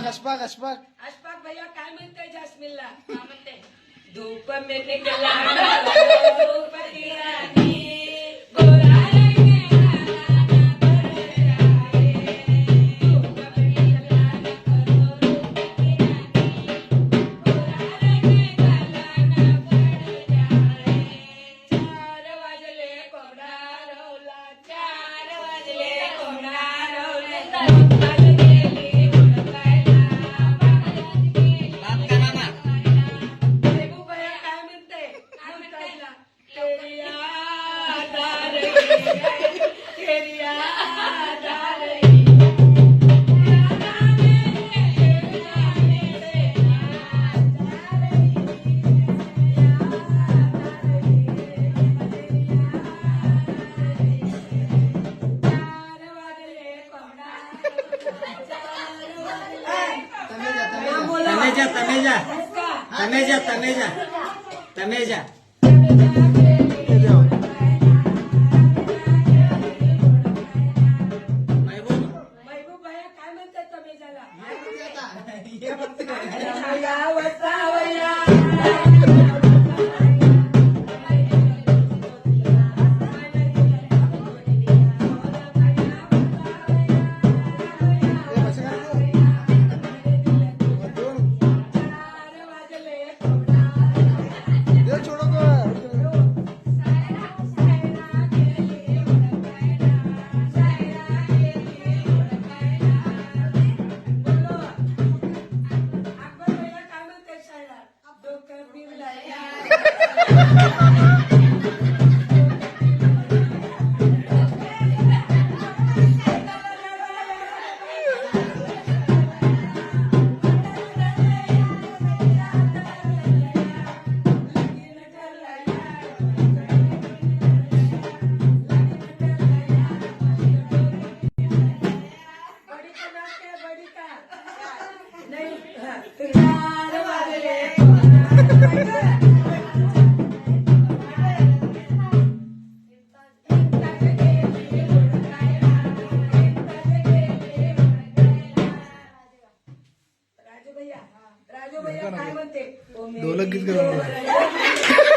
अशफाक भैया काय म्हणते जास्मिनला? धूप में निकला धूपती रानी गोरा रंग तमेजा महबूब भैया काय म्हणतात तमेजाला? राजू भैया काय म्हणते? ढोलक गीत करा.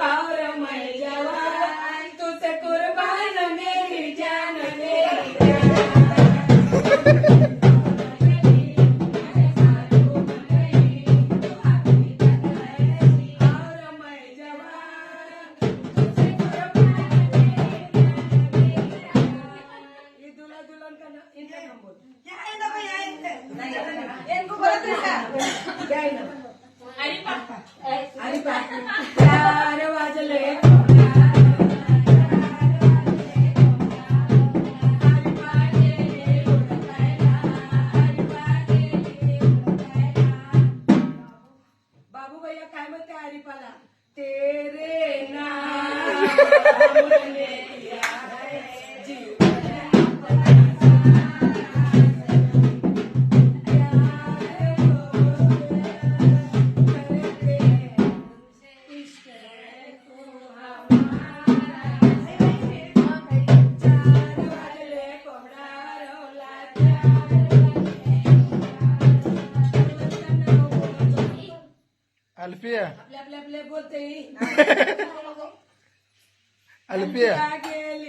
और मैं जवान तुझसे कुर्बान मेरी जान मेरी जान आंबोल. हे आहे ना बाई, आहे इथं. नाही. एक बोलत नाही का? द्याय ना. आणि पा आणि चार वाजले कोंबड्या. बाबू भैया काय म्हणते हरिपाला तेरे नाम ने किया है जीवन अल्फिया आपले आपले आपले बोलते अल्फिया गेली